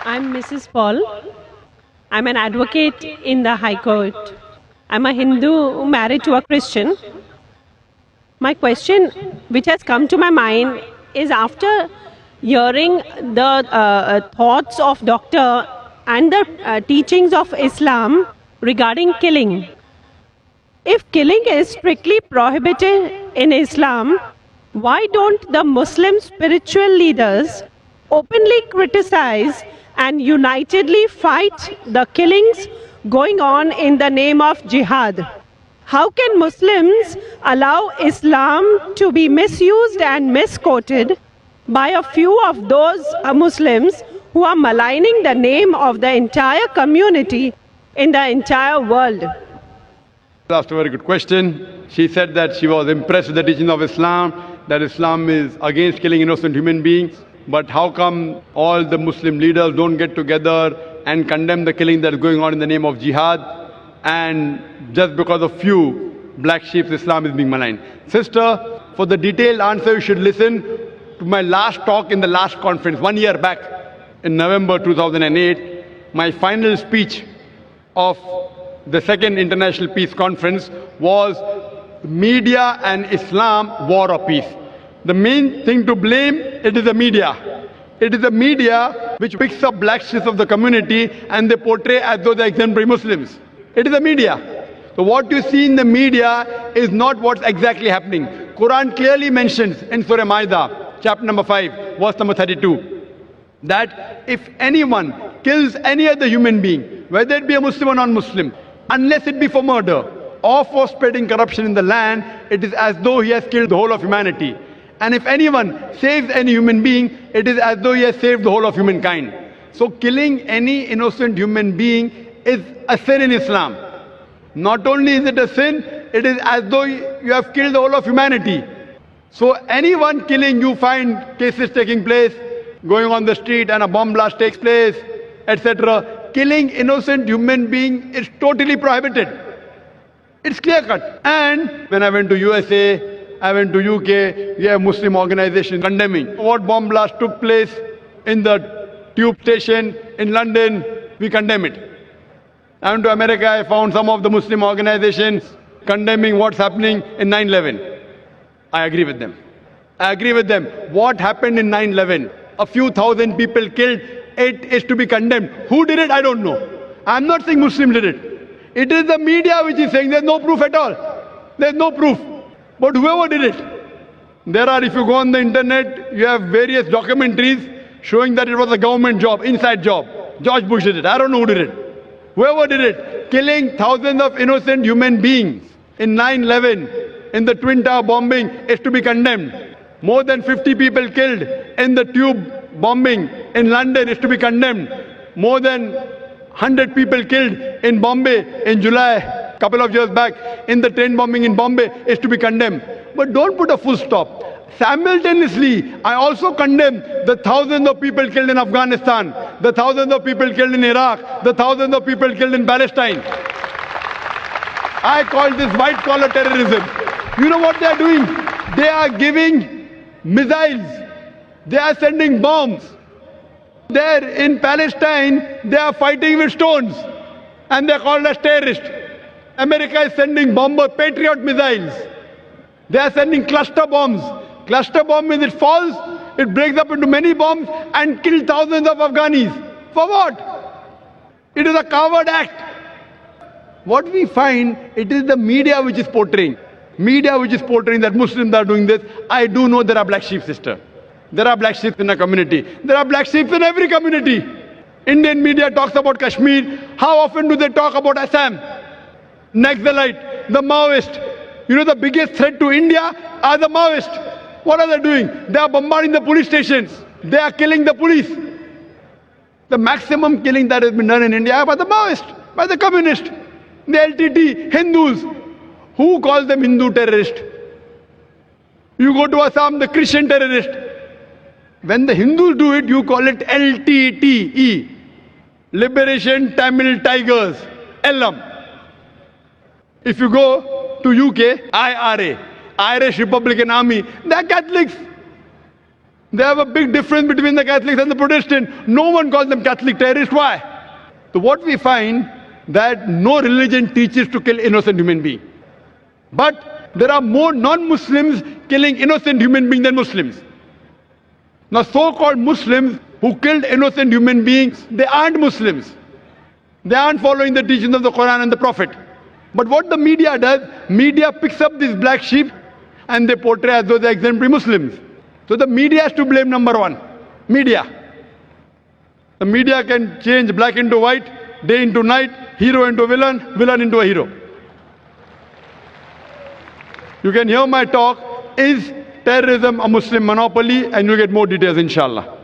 I'm Mrs. Paul. I'm an advocate in the High Court. I'm a Hindu married to a Christian. My question, which has come to my mind, is after hearing the thoughts of doctor and the teachings of Islam regarding killing. If killing is strictly prohibited in Islam, why don't the Muslim spiritual leaders openly criticize and unitedly fight the killings going on in the name of jihad? How can Muslims allow Islam to be misused and misquoted by a few of those Muslims who are maligning the name of the entire community in the entire world? Asked a very good question. She said that she was impressed with the teaching of Islam, that Islam is against killing innocent human beings. But how come all the Muslim leaders don't get together and condemn the killing that is going on in the name of jihad? And just because of few black sheep, Islam is being maligned. Sister, for the detailed answer, you should listen to my last talk in the last conference 1 year back in November 2008. My final speech of the second International Peace Conference was Media and Islam, War or Peace. The main thing to blame, it is the media. It is the media which picks up black sheep of the community and they portray as though they are exemplary Muslims. It is the media. So what you see in the media is not what's exactly happening. Quran clearly mentions in Surah Ma'idah, chapter number 5, verse number 32, that if anyone kills any other human being, whether it be a Muslim or non-Muslim, unless it be for murder or for spreading corruption in the land, it is as though he has killed the whole of humanity. And if anyone saves any human being, it is as though he has saved the whole of humankind. So killing any innocent human being is a sin in Islam. Not only is it a sin, it is as though you have killed the whole of humanity. So anyone killing, you find cases taking place, going on the street and a bomb blast takes place, etc. Killing innocent human being is totally prohibited. It's clear cut. And when I went to USA, I went to UK, we have Muslim organizations condemning what bomb blast took place in the tube station in London. We condemn it. I went to America, I found some of the Muslim organizations condemning what's happening in 9/11. I agree with them. I agree with them. What happened in 9/11? A few thousand people killed. It is to be condemned. Who did it? I don't know. I'm not saying Muslims did it. It is the media which is saying there's no proof at all. There's no proof. But whoever did it, there are, if you go on the internet, you have various documentaries showing that it was a government job, inside job. George Bush did it. I don't know who did it. Whoever did it, killing thousands of innocent human beings in 9/11, in the Twin Tower bombing, is to be condemned. More than 50 people killed in the tube bombing in London is to be condemned. More than 100 people killed in Bombay in July, a couple of years back, in the train bombing in Bombay is to be condemned. But don't put a full stop. Simultaneously, I also condemn the thousands of people killed in Afghanistan, the thousands of people killed in Iraq, the thousands of people killed in Palestine. I call this white-collar terrorism. You know what they are doing? They are giving missiles. They are sending bombs. There in Palestine, they are fighting with stones. And they are called as terrorists. America is sending bomber Patriot missiles. They are sending cluster bombs. Cluster bomb, when it falls, it breaks up into many bombs and kills thousands of Afghanis. For what? It is a coward act. What we find, it is the media which is portraying. Media which is portraying that Muslims are doing this. I do know there are black sheep, sister. There are black sheep in a community. There are black sheep in every community. Indian media talks about Kashmir. How often do they talk about Assam? Naxalite, the Maoist. You know the biggest threat to India are the Maoists. What are they doing? They are bombarding the police stations. They are killing the police. The maximum killing that has been done in India by the Maoists, by the communists, the LTT, Hindus. Who calls them Hindu terrorists? You go to Assam, the Christian terrorist. When the Hindus do it, you call it LTTE, Liberation Tamil Tigers, LM. If you go to UK, IRA, Irish Republican Army, they are Catholics. They have a big difference between the Catholics and the Protestants. No one calls them Catholic terrorists. Why? So what we find, that no religion teaches to kill innocent human beings. But there are more non-Muslims killing innocent human beings than Muslims. Now so-called Muslims who killed innocent human beings, they aren't Muslims. They aren't following the teachings of the Quran and the Prophet. But what the media does, media picks up these black sheep and they portray as though they're exemplary Muslims. So the media has to blame, number one. Media. The media can change black into white, day into night, hero into villain, villain into a hero. You can hear my talk, is terrorism a Muslim monopoly? And you get more details, inshallah.